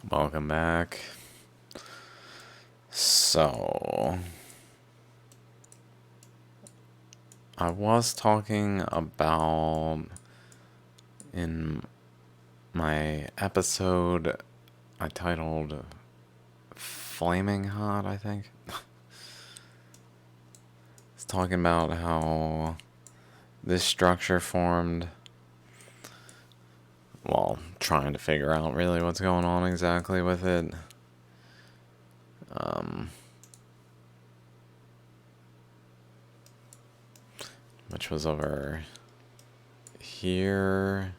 Welcome back. So, I was talking about in my episode I titled Flaming Hot, I think. It's talking about how this structure formed. Well, trying to figure out really what's going on exactly with it. Um, which was over here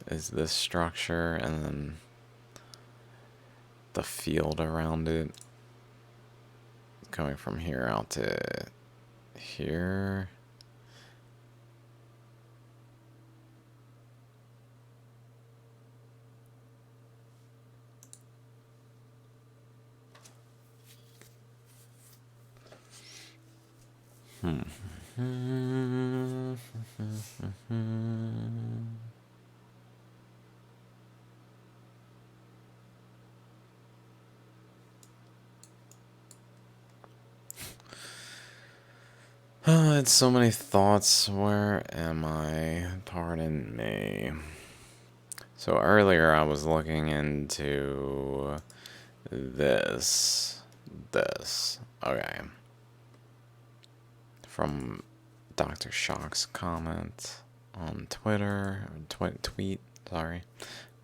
is this structure, and then the field around it going from here out to here. It's so many thoughts. Where am I? Pardon me. So earlier I was looking into this. Okay. From Dr. Shock's comment on Twitter. Tweet. Sorry.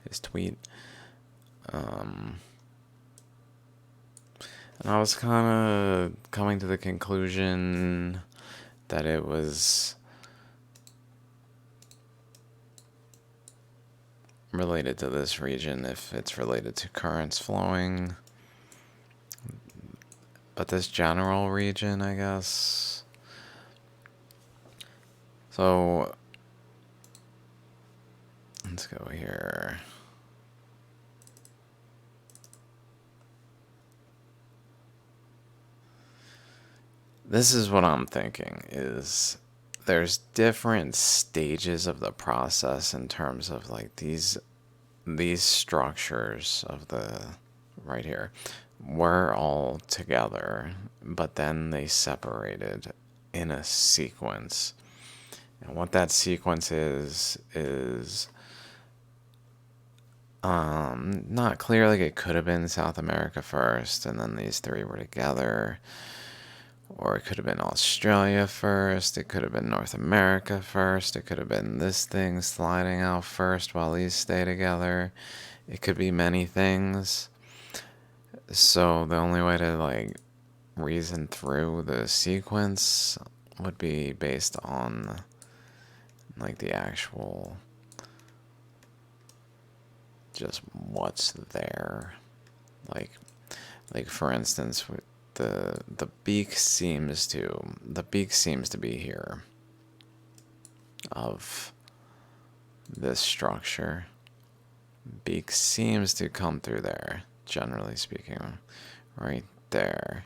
His tweet. And I was kind of coming to the conclusion that it was related to this region, if it's related to currents flowing. But this general region, I guess. So, let's go here. This is what I'm thinking, is there's different stages of the process in terms of like these structures of the right here were all together, but then they separated in a sequence. And what that sequence is not clear. Like, it could have been South America first, and then these three were together. Or it could have been Australia first. It could have been North America first. It could have been this thing sliding out first while these stay together. It could be many things. So the only way to like reason through the sequence would be based on like the actual just what's there. Like for instance, the beak seems to be here of this structure. Beak seems to come through there, generally speaking, right there.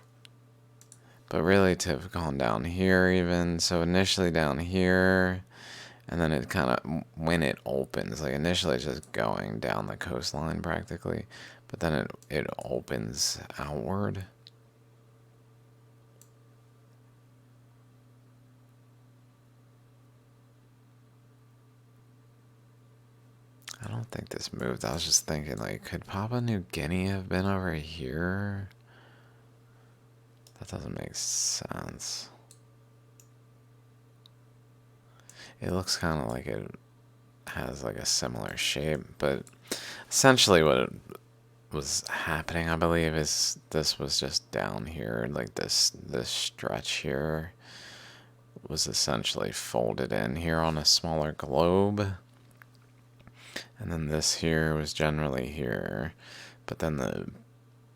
But really to have gone down here even, so initially down here, and then it kind of, when it opens, like initially it's just going down the coastline practically, but then it opens outward. I don't think this moved. I was just thinking, like, could Papua New Guinea have been over here? That doesn't make sense. It looks kind of like it has, like, a similar shape, but essentially what it was happening, I believe, is this was just down here, like this stretch here was essentially folded in here on a smaller globe. And then this here was generally here, but then the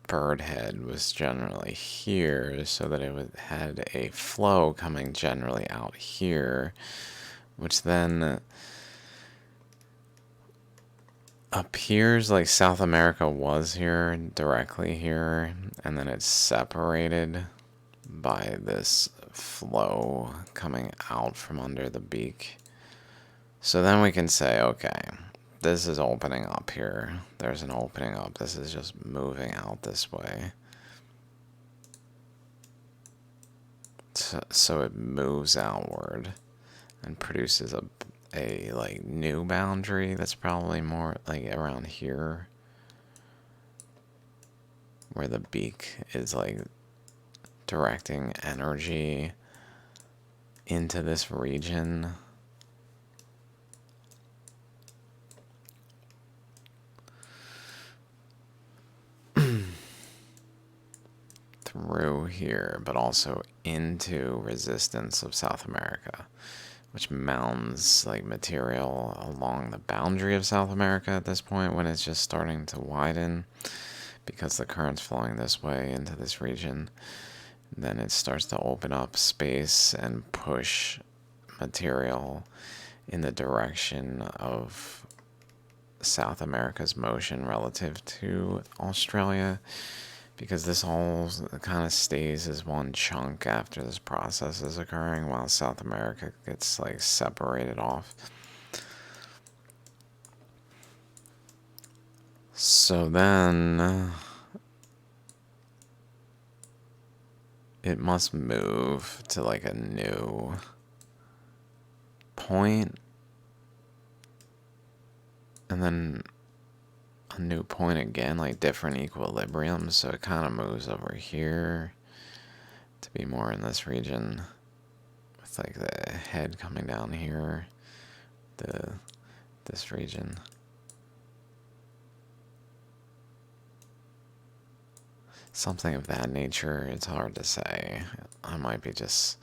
bird head was generally here, so that it had a flow coming generally out here, which then appears like South America was here, directly here, and then it's separated by this flow coming out from under the beak. So then we can say, okay, this is opening up here. There's an opening up. This is just moving out this way. So it moves outward and produces a like new boundary that's probably more like around here, where the beak is like directing energy into this region. Through here, but also into resistance of South America, which mounds like material along the boundary of South America at this point when it's just starting to widen because the current's flowing this way into this region. Then it starts to open up space and push material in the direction of South America's motion relative to Australia, because this all kind of stays as one chunk after this process is occurring, while South America gets like separated off. So then it must move to like a new point, and then a new point again, like different equilibriums. So it kind of moves over here to be more in this region, with like the head coming down here, this region. Something of that nature. It's hard to say. I might be just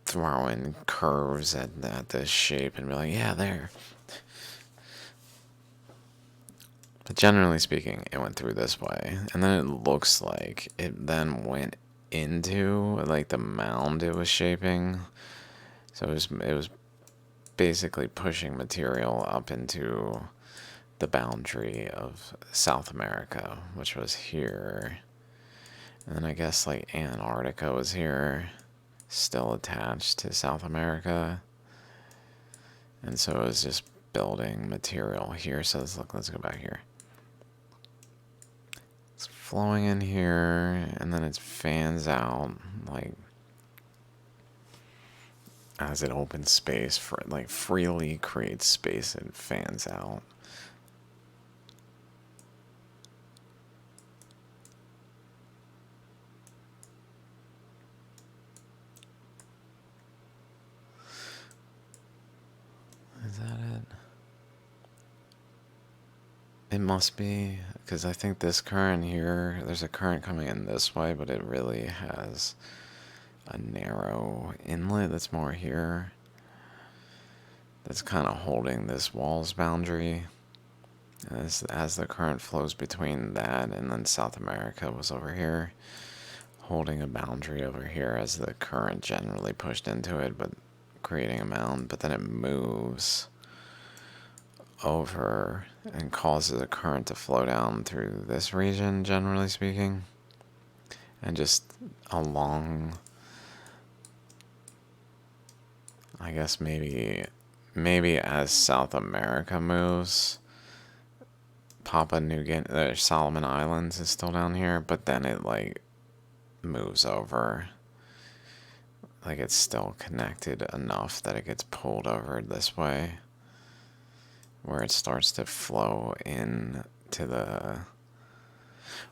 throwing curves at this shape and be like, yeah, there. But generally speaking, it went through this way, and then it looks like it then went into like the mound it was shaping. So it was basically pushing material up into the boundary of South America, which was here. And then I guess like Antarctica was here, still attached to South America. And so it was just building material here. So let's go back here. It's flowing in here, and then it fans out like as it opens space for like freely creates space and fans out. Is that it? It must be, because I think this current here, there's a current coming in this way, but it really has a narrow inlet that's more here. That's kind of holding this wall's boundary. As the current flows between that and then South America was over here, holding a boundary over here as the current generally pushed into it, but creating a mound, but then it moves over and causes a current to flow down through this region, generally speaking, and just along, I guess maybe as South America moves, Papua New Guinea, Solomon Islands is still down here, but then it like moves over, like it's still connected enough that it gets pulled over this way, where it starts to flow in to the,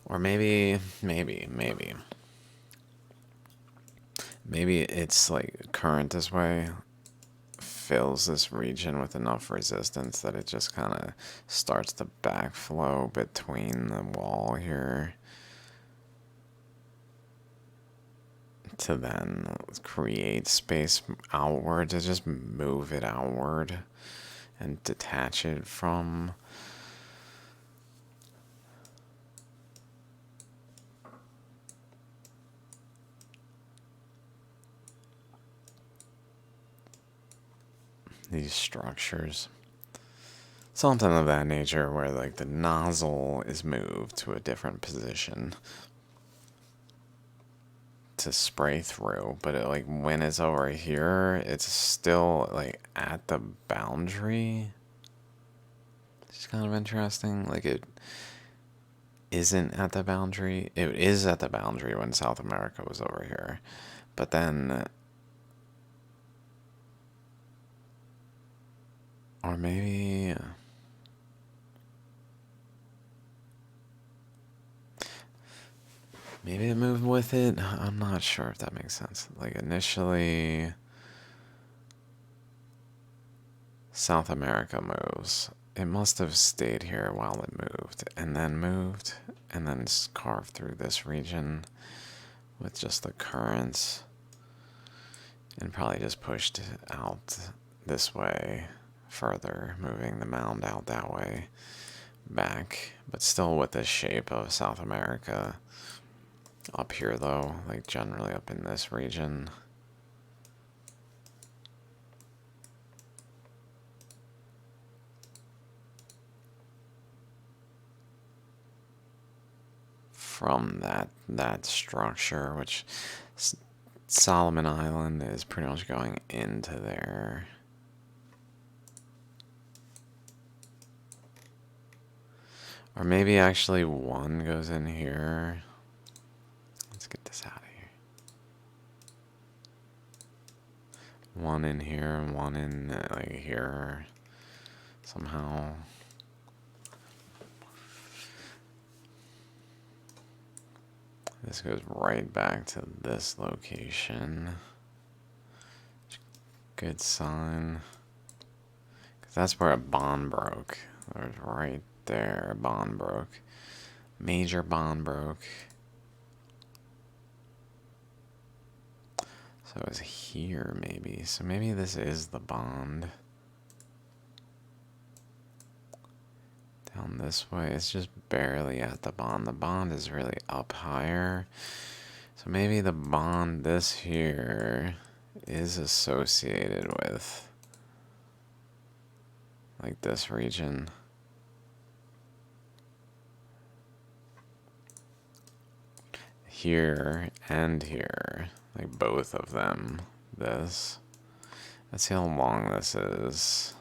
or maybe it's like current this way fills this region with enough resistance that it just kind of starts to backflow between the wall here to then create space outward, to just move it outward and detach it from these structures. Something of that nature, where like the nozzle is moved to a different position to spray through, but it, like when it's over here, it's still like at the boundary is kind of interesting. Like, it isn't at the boundary. It is at the boundary when South America was over here. But then, or maybe it moved with it. I'm not sure if that makes sense. Like, initially, South America moves. It must have stayed here while it moved, and then carved through this region with just the currents, and probably just pushed out this way further, moving the mound out that way back, but still with the shape of South America up here, though, like generally up in this region. From that structure, which Solomon Island is pretty much going into there. Or maybe actually one goes in here. Let's get this out of here. One in here and one in like here somehow. This goes right back to this location. Good sign. Because that's where a bond broke. There's right there, a bond broke. Major bond broke. So it was here, maybe. So maybe this is the bond. Down this way, it's just barely at the bond. The bond is really up higher. So maybe the bond, this here, is associated with, like, this region. Here and here. Like, both of them. This. Let's see how long this is.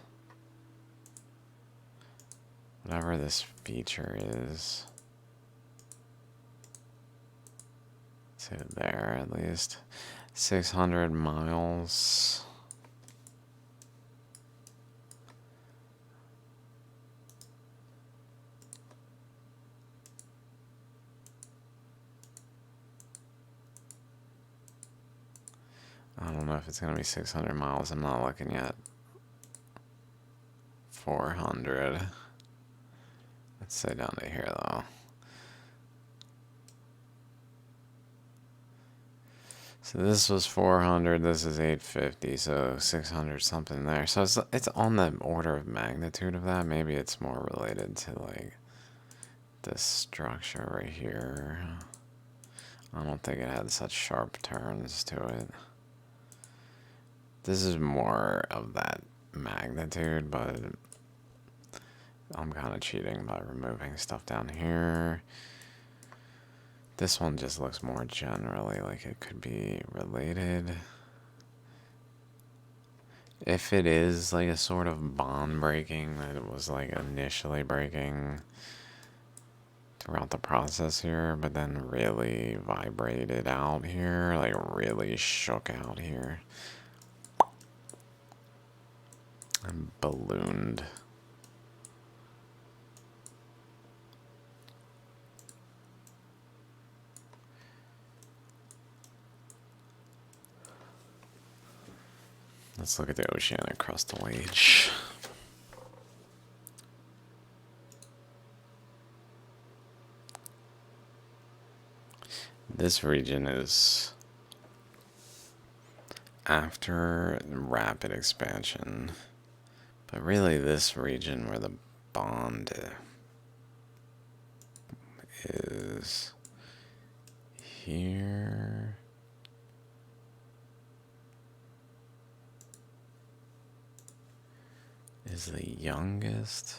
Whatever this feature is. Say there at least. 600 miles. I don't know if it's going to be 600 miles. I'm not looking yet. 400. Let's say down to here, though. So this was 400, this is 850, so 600 something there. So it's on the order of magnitude of that. Maybe it's more related to, like, this structure right here. I don't think it had such sharp turns to it. This is more of that magnitude, but I'm kind of cheating by removing stuff down here. This one just looks more generally like it could be related. If it is like a sort of bond breaking that it was like initially breaking throughout the process here, but then really vibrated out here, like really shook out here and ballooned. Let's look at the oceanic crustal age. This region is after rapid expansion, but really this region where the bond is here. Is the youngest.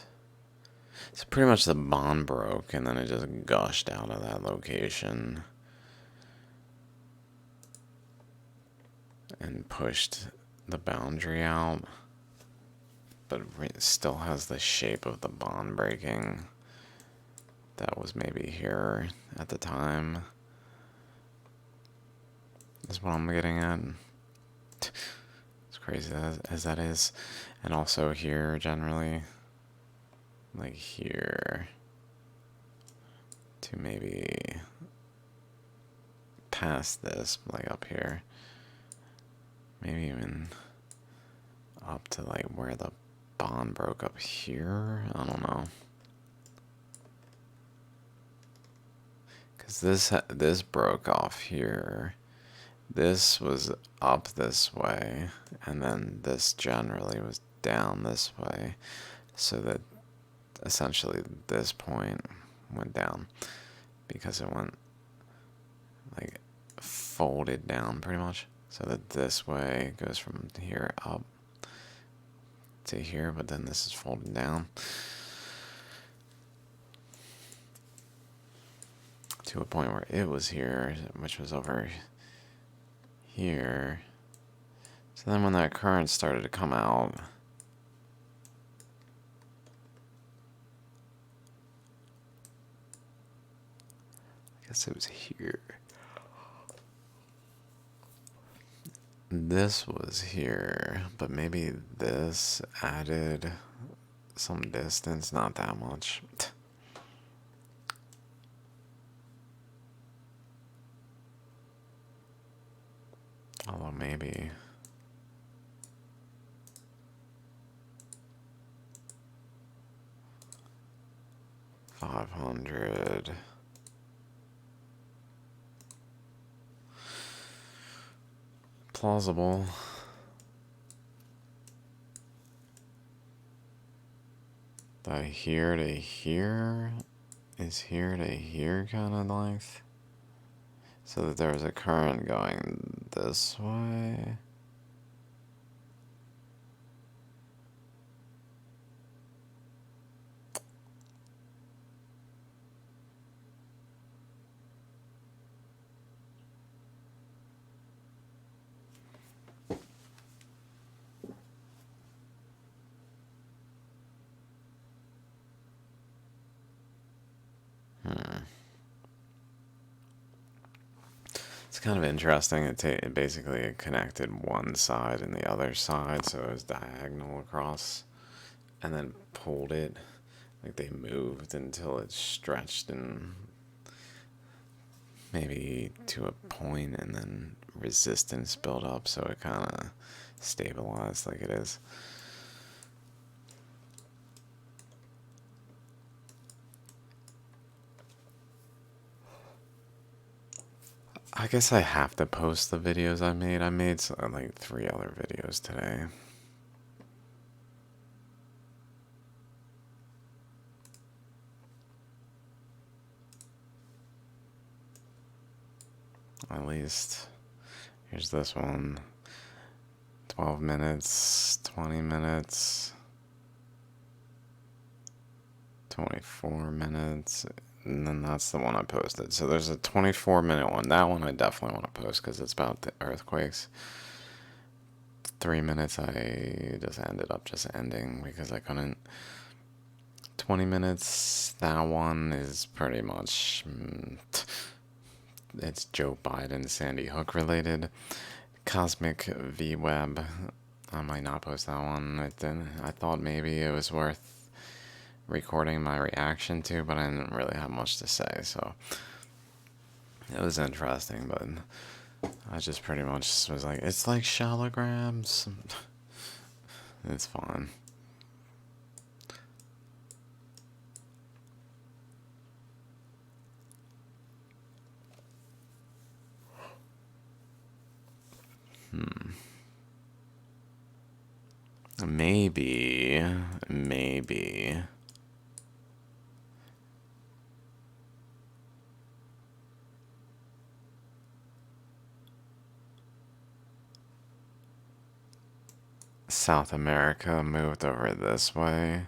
So pretty much the bond broke and then it just gushed out of that location and pushed the boundary out. but it still has the shape of the bond breaking that was maybe here at the time. Is what I'm getting at. As crazy as that is. And also here, generally. Like here. To maybe past this, like up here. Maybe even up to like where the bond broke up here. I don't know. Because this broke off here. This was up this way, and then this generally was down this way, so that essentially this point went down because it went like folded down pretty much, so that this way goes from here up to here, but then this is folded down to a point where it was here, which was over here. So then when that current started to come out, I guess it was here. This was here, but maybe this added some distance, not that much. Although maybe. $500. Plausible. That here to here is here to here kind of length. So that there's a current going this way. It's kind of interesting. It basically connected one side and the other side, so it was diagonal across, and then pulled it. Like they moved until it stretched and maybe to a point, and then resistance built up, so it kind of stabilized like it is. I guess I have to post the videos I made. I made like 3 other videos today. At least. Here's this one. 12 minutes, 20 minutes, 24 minutes, and then that's the one I posted. So there's a 24-minute one. That one I definitely want to post because it's about the earthquakes. 3 minutes I just ended up just ending because I couldn't. 20 minutes, that one is pretty much, it's Joe Biden, Sandy Hook related. Cosmic V-Web, I might not post that one. I thought maybe it was worth recording my reaction to, but I didn't really have much to say, so it was interesting, but I just pretty much was like, it's like shallograms. It's fun. Maybe South America moved over this way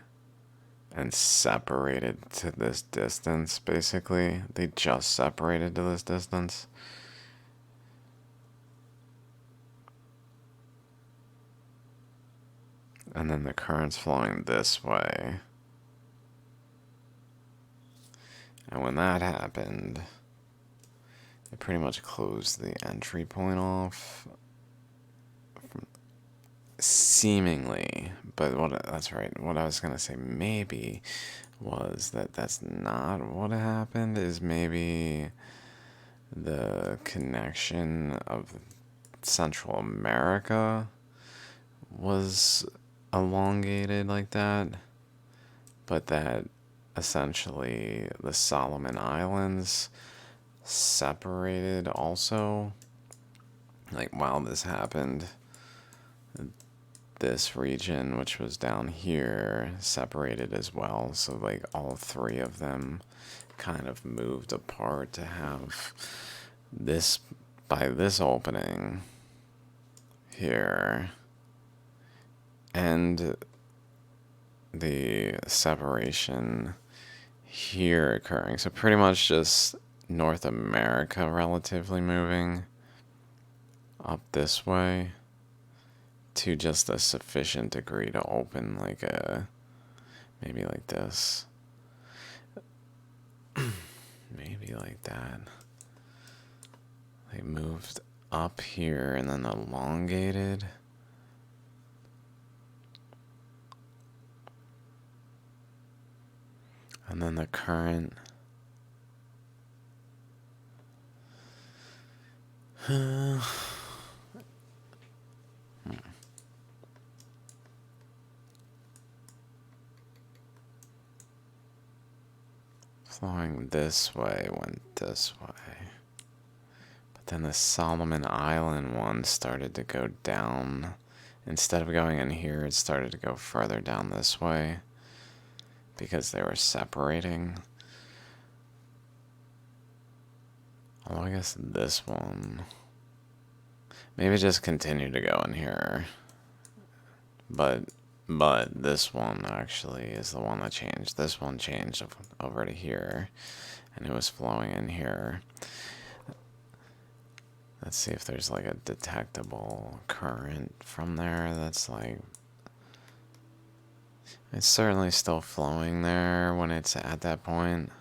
and separated to this distance, basically. They just separated to this distance. And then the current's flowing this way. And when that happened, it pretty much closed the entry point off. Seemingly. But that's right. What I was going to say maybe was that's not what happened, is maybe the connection of Central America was elongated like that, but that essentially the Solomon Islands separated also. Like, while this happened, this region, which was down here, separated as well. So, like, all three of them kind of moved apart to have this, by this opening here, and the separation here occurring. So pretty much just North America relatively moving up this way to just a sufficient degree to open like a, maybe like this. Maybe like that. They moved up here and then elongated. And then the current flowing this way went this way. But then the Solomon Island one started to go down. Instead of going in here, it started to go further down this way because they were separating. Although I guess this one, maybe just continue to go in here. But this one actually is the one that changed. This one changed over to here, and it was flowing in here. Let's see if there's like a detectable current from there that's like, it's certainly still flowing there when it's at that point.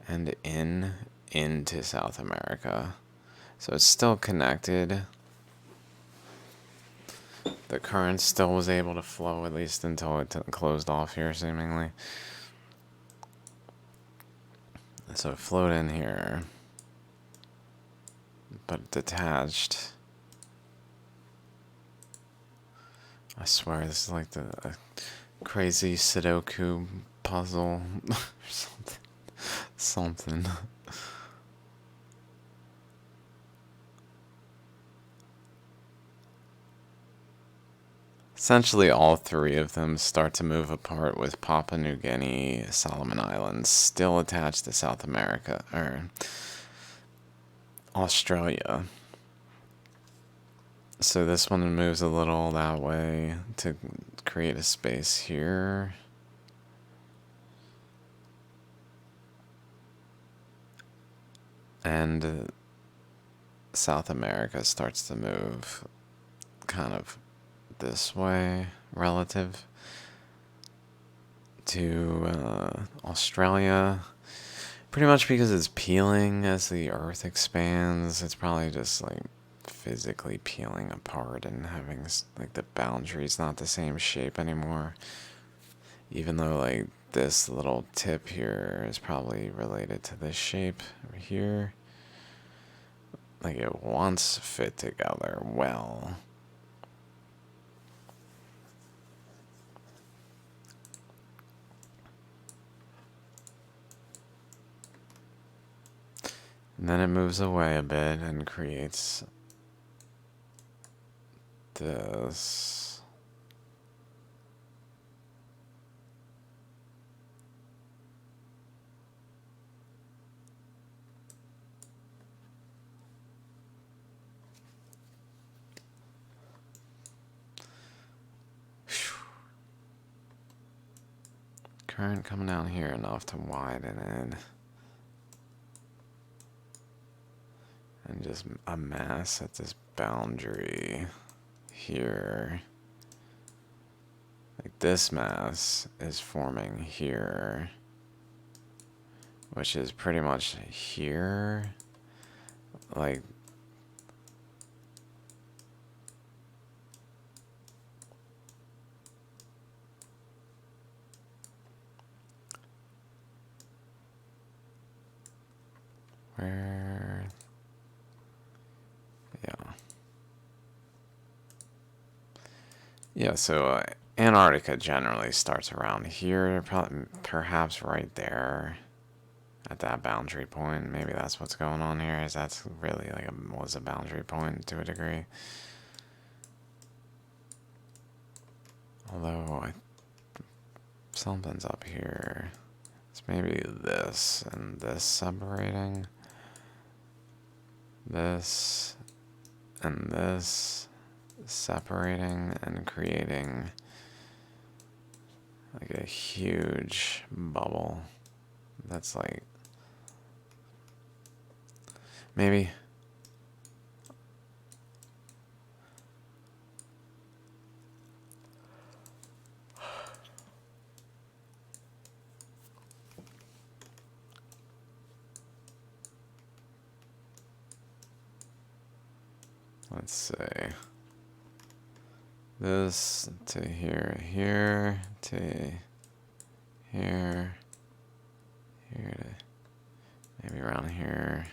And into South America. So it's still connected. The current still was able to flow at least until it closed off here, seemingly. So it flowed in here, but detached. I swear this is like a crazy Sudoku puzzle or something. Something. Essentially, all three of them start to move apart, with Papua New Guinea, Solomon Islands still attached to South America, or Australia. So this one moves a little that way to create a space here. And South America starts to move kind of this way relative to Australia. Pretty much because it's peeling as the Earth expands. It's probably just like physically peeling apart and having like the boundaries not the same shape anymore. Even though like this little tip here is probably related to this shape over here. Like it once fit together well. And then it moves away a bit and creates this. Current coming down here enough to widen it. And just amass at this boundary here. this mass is forming here, which is pretty much here. Like, where? Yeah. Yeah, so Antarctica generally starts around here, probably, perhaps right there at that boundary point. Maybe that's what's going on here, is that's really like was a boundary point to a degree. Although something's up here. It's maybe this and this separating. This and this separating and creating like a huge bubble that's like maybe let's say this to here, here to here, here to maybe around here.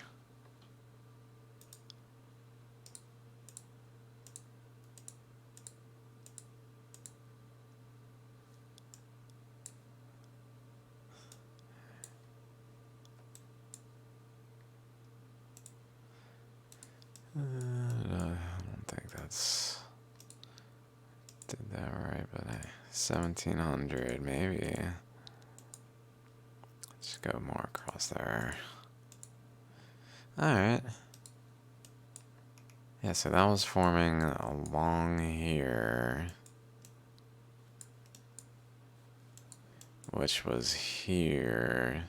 I don't think that's did that right, but 1700 maybe. Let's go more across there. Alright. Yeah, so that was forming along here, which was here.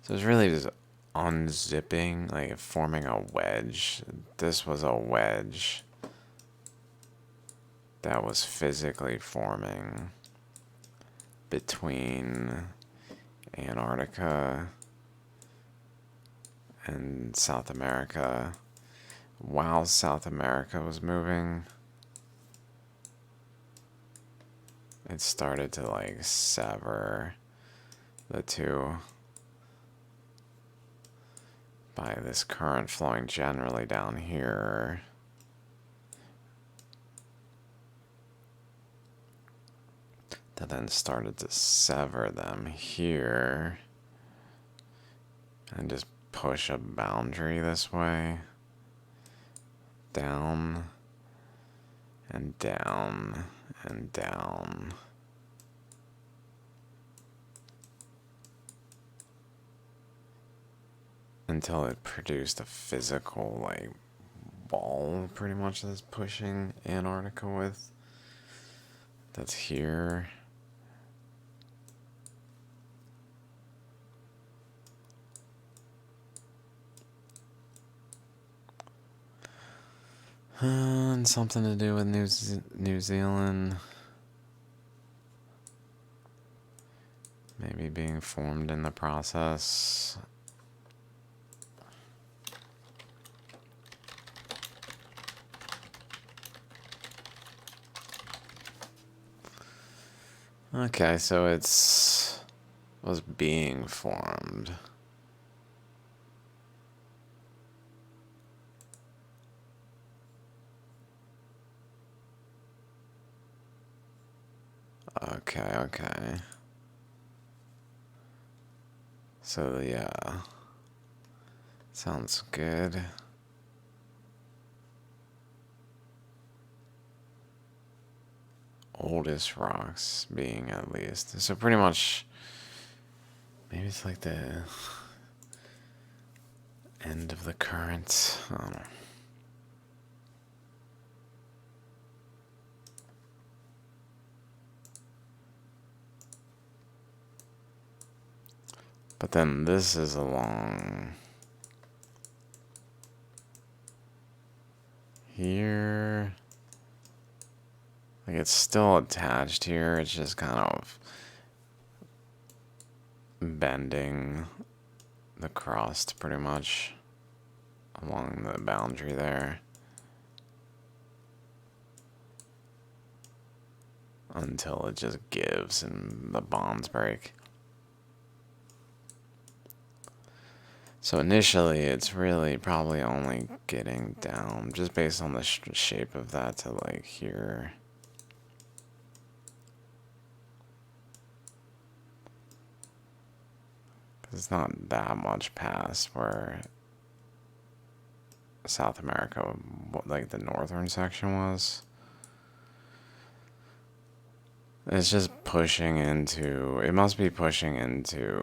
So it's really just unzipping, like forming a wedge. This was a wedge that was physically forming between Antarctica and South America. While South America was moving, it started to like sever the two by this current flowing generally down here. That then started to sever them here and just push a boundary this way, down and down and down. Until it produced a physical, like, ball, pretty much, that's pushing Antarctica with. That's here. And something to do with New Zealand. Maybe being formed in the process. Okay, so was being formed. Okay. So, yeah. Sounds good. Oldest rocks being at least. So pretty much, maybe it's like the end of the current. I don't know. But then this is along here. Like, it's still attached here, it's just kind of bending the crust pretty much along the boundary there until it just gives and the bonds break. So initially it's really probably only getting down just based on the shape of that to like here. It's not that much past where South America, like the northern section was. It's just pushing into, it must be pushing into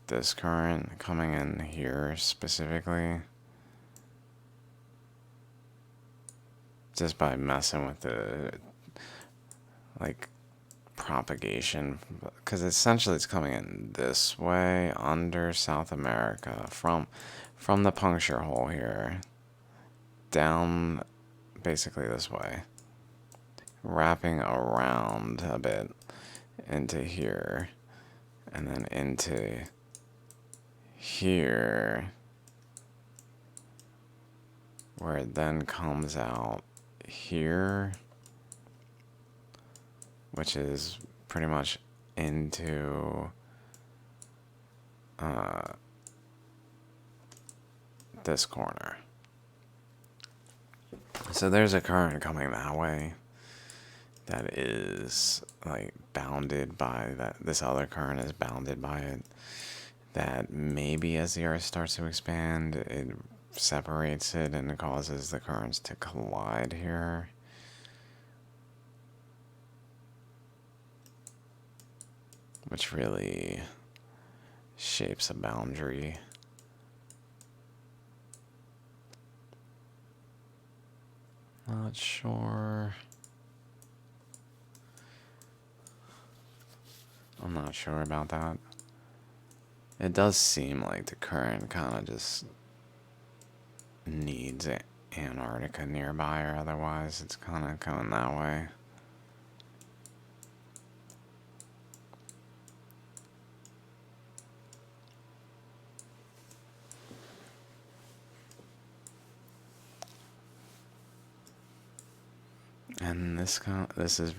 this current coming in here specifically. Just by messing with the, like, propagation, because essentially it's coming in this way under South America from the puncture hole here down basically this way, wrapping around a bit into here and then into here, where it then comes out here, which is pretty much into this corner. So there's a current coming that way that is like bounded by that. This other current is bounded by it. That maybe as the Earth starts to expand, it separates it and it causes the currents to collide here. Which really shapes a boundary. Not sure. I'm not sure about that. It does seem like the current kind of just needs Antarctica nearby, or otherwise it's kind of going that way. And this is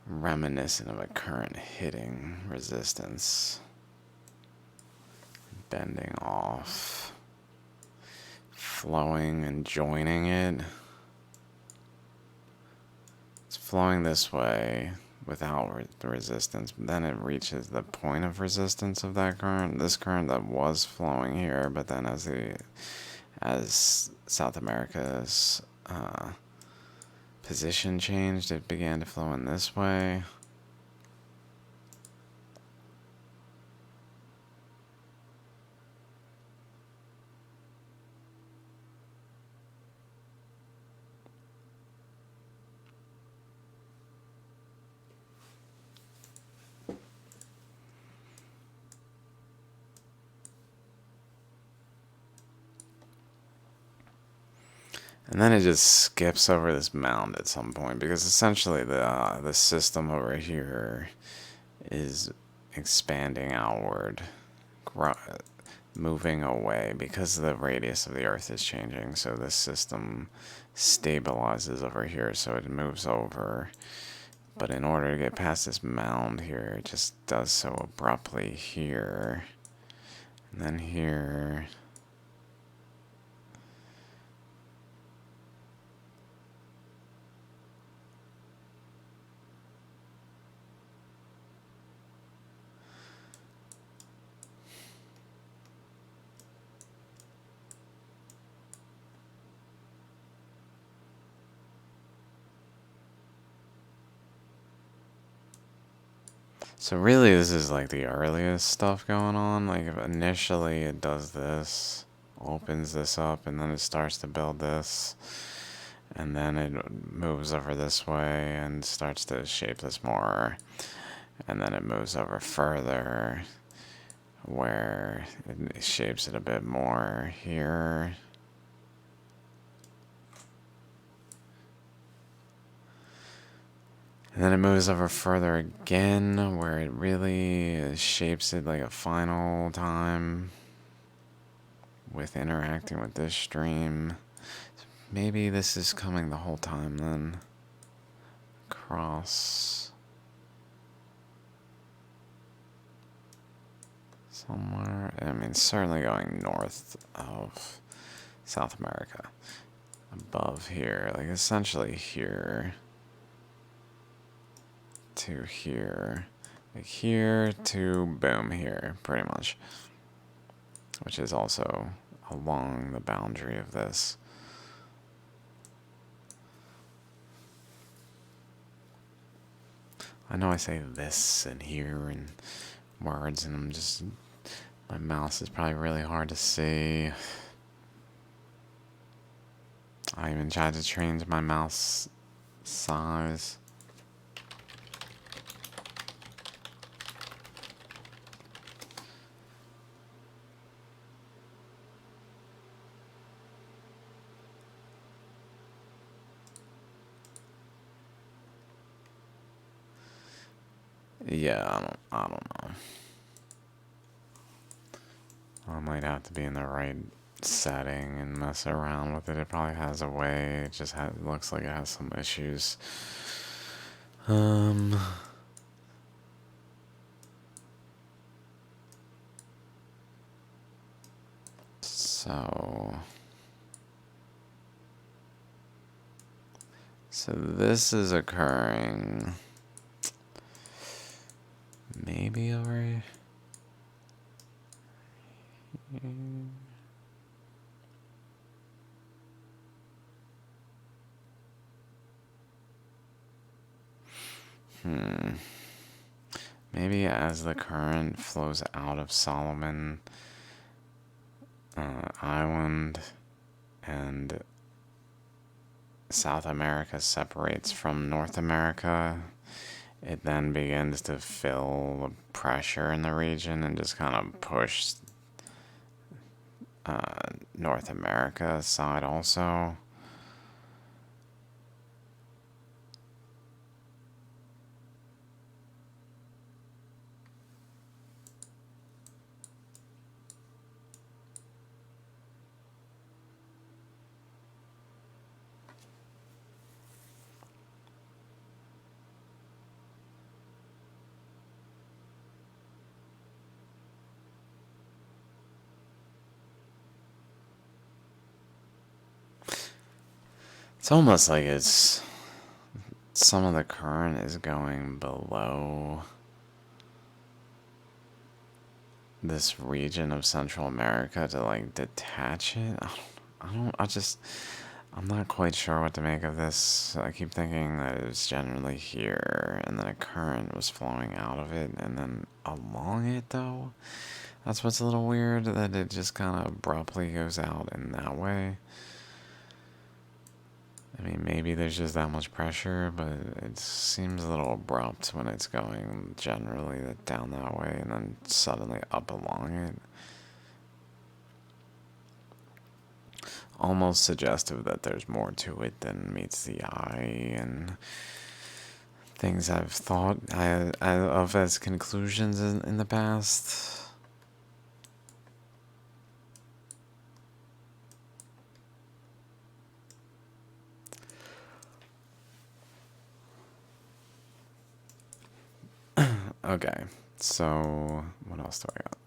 reminiscent of a current hitting resistance, bending off, flowing and joining it. It's flowing this way without the resistance, but then it reaches the point of resistance of that current. This current that was flowing here, but then as South America's position changed, it began to flow in this way. And then it just skips over this mound at some point, because essentially the system over here is expanding outward, moving away because the radius of the Earth is changing. So this system stabilizes over here, so it moves over. But in order to get past this mound here, it just does so abruptly here, and then here. So really this is like the earliest stuff going on. Like initially it does this, opens this up, and then it starts to build this. And then it moves over this way and starts to shape this more. And then it moves over further where it shapes it a bit more here. And then it moves over further again, where it really shapes it like a final time with interacting with this stream. Maybe this is coming the whole time then. Across somewhere. I mean, certainly going north of South America. Above here, like essentially here to here. Like here to boom here, pretty much. Which is also along the boundary of this. I know I say this and here and words, and I'm just, my mouse is probably really hard to see. I even tried to change my mouse size. Yeah, I don't know. I might have to be in the right setting and mess around with it. It probably has a way. It just looks like it has some issues. So this is occurring maybe over here. Maybe as the current flows out of Solomon Island and South America separates from North America, it then begins to feel the pressure in the region and just kind of push North America aside also. It's almost like some of the current is going below this region of Central America to like detach it. I'm not quite sure what to make of this. I keep thinking that it was generally here and then a current was flowing out of it and then along it though. That's what's a little weird, that it just kind of abruptly goes out in that way. I mean, maybe there's just that much pressure, but it seems a little abrupt when it's going generally down that way and then suddenly up along it. Almost suggestive that there's more to it than meets the eye, and things I've thought of as conclusions in the past. Okay, so what else do I got?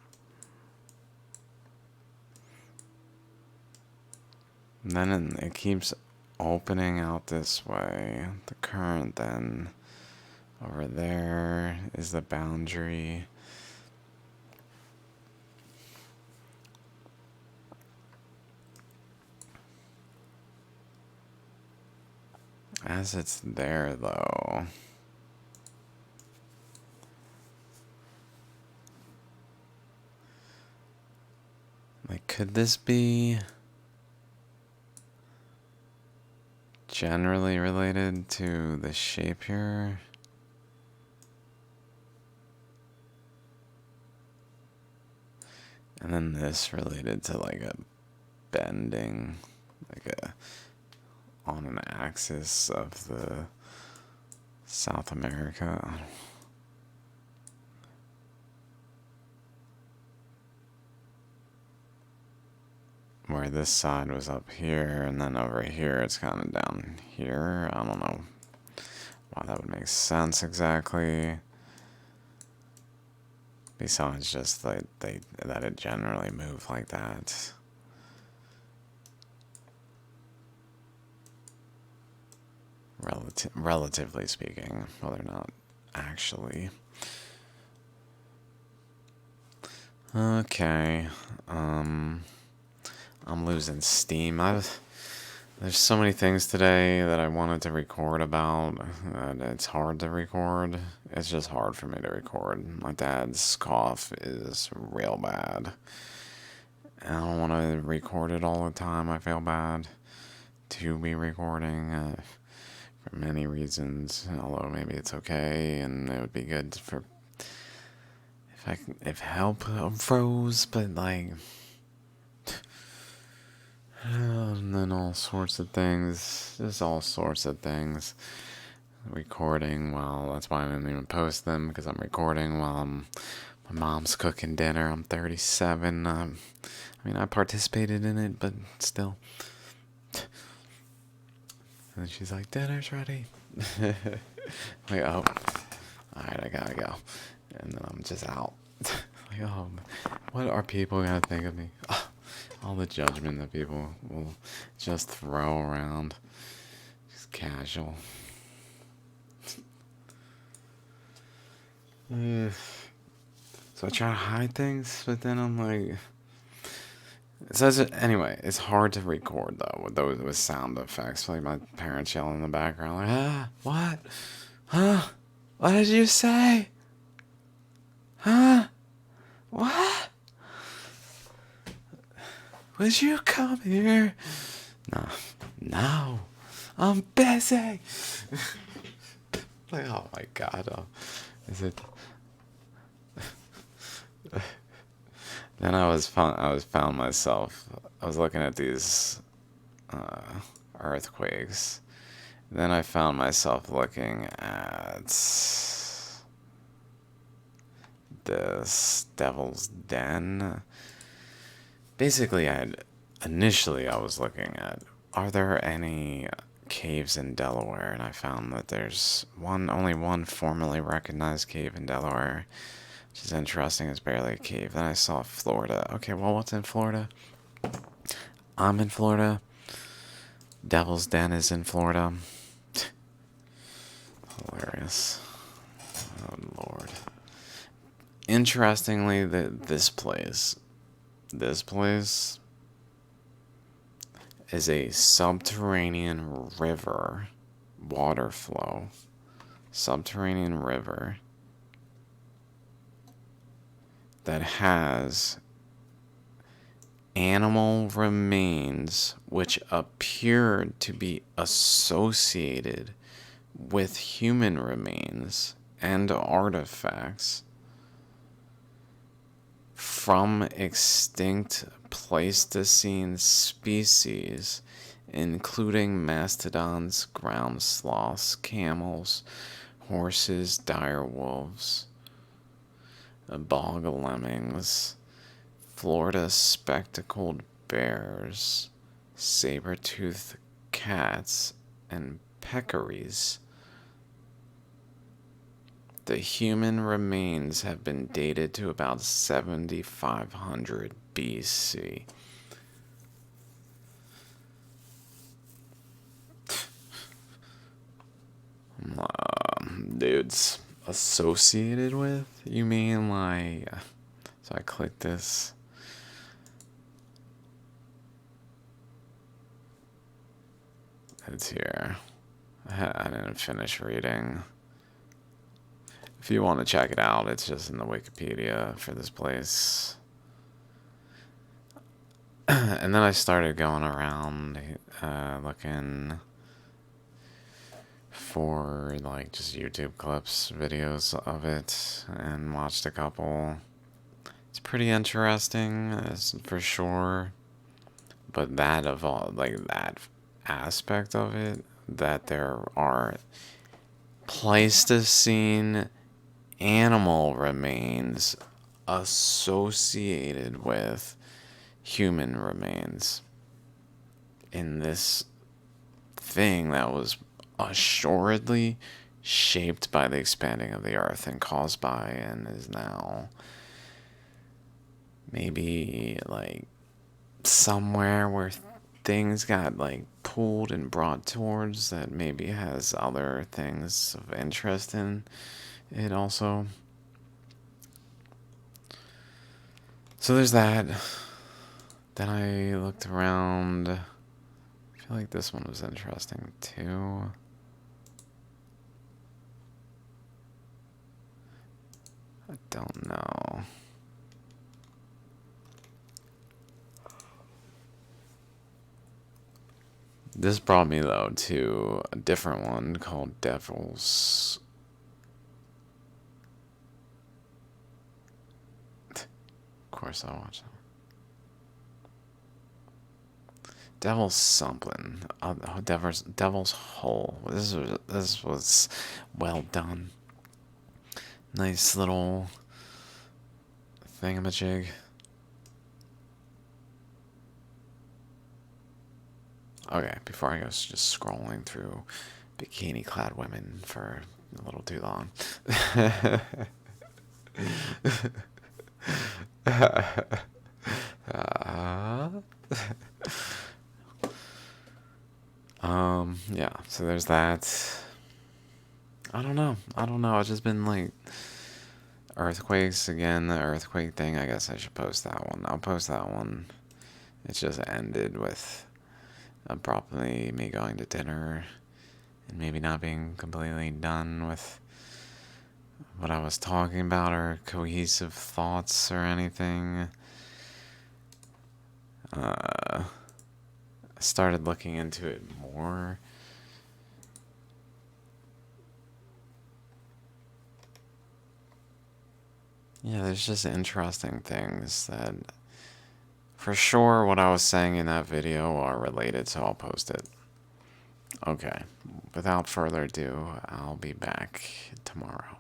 And then it keeps opening out this way. The current then over there is the boundary. As it's there though, like, could this be generally related to the shape here? And then this related to like a bending, like a on an axis of the South America. Where this side was up here, and then over here it's kind of down here. I don't know why that would make sense exactly. Besides just that that it generally moved like that. Relatively speaking, well, they're not actually. Okay, I'm losing steam. There's so many things today that I wanted to record about, and it's hard to record. It's just hard for me to record. My dad's cough is real bad. And I don't want to record it all the time. I feel bad to be recording for many reasons. Although maybe it's okay, and it would be good for if help froze, but like. And then all sorts of things, just all sorts of things. Recording while, that's why I didn't even post them, because I'm recording while my mom's cooking dinner. I'm 37. I mean, I participated in it, but still. And she's like, dinner's ready. Like, oh, alright, I gotta go. And then I'm just out. Like, oh, what are people gonna think of me? Oh, all the judgment that people will just throw around. Just casual. So I try to hide things, but then I'm like... Anyway, it's hard to record, though, with sound effects. Like my parents yelling in the background, like, ah, what? Huh? What did you say? Huh? What? Would you come here? No. No. I'm busy. Like, oh my god. Is it... Then I found myself, I was looking at these earthquakes. Then I found myself looking at this Devil's Den. Basically, initially I was looking at, are there any caves in Delaware? And I found that there's only one formally recognized cave in Delaware, which is interesting. It's barely a cave. Then I saw Florida. Okay, well, what's in Florida? I'm in Florida. Devil's Den is in Florida. Hilarious. Oh, Lord. Interestingly, this place is a subterranean river, water flow, subterranean river that has animal remains which appeared to be associated with human remains and artifacts from extinct Pleistocene species, including mastodons, ground sloths, camels, horses, dire wolves, bog lemmings, Florida spectacled bears, saber-toothed cats, and peccaries. The human remains have been dated to about 7,500 BC. Dudes, associated with? You mean like... So I click this. It's here. I didn't finish reading. If you want to check it out, it's just in the Wikipedia for this place. And then I started going around looking for like just YouTube clips, videos of it, and watched a couple. It's pretty interesting, for sure. But that of all, like that aspect of it, that there are Pleistocene animal remains associated with human remains in this thing that was assuredly shaped by the expanding of the earth and caused by and is now maybe like somewhere where things got like pulled and brought towards that maybe has other things of interest in it also. So there's that. Then I looked around. I feel like this one was interesting too. I don't know. This brought me though to a different one called Devil's. Of course, I watch them. Devil's something. Devil's Hole. This was well done. Nice little thingamajig. Okay, before I go just scrolling through bikini-clad women for a little too long. Yeah, so there's that. I don't know. I've just been like earthquakes again, the earthquake thing. I guess I should post that one. I'll post that one. It just ended with abruptly me going to dinner and maybe not being completely done with what I was talking about or cohesive thoughts or anything. I started looking into it more. Yeah, there's just interesting things that, for sure, what I was saying in that video are related, so I'll post it. Okay, without further ado, I'll be back tomorrow.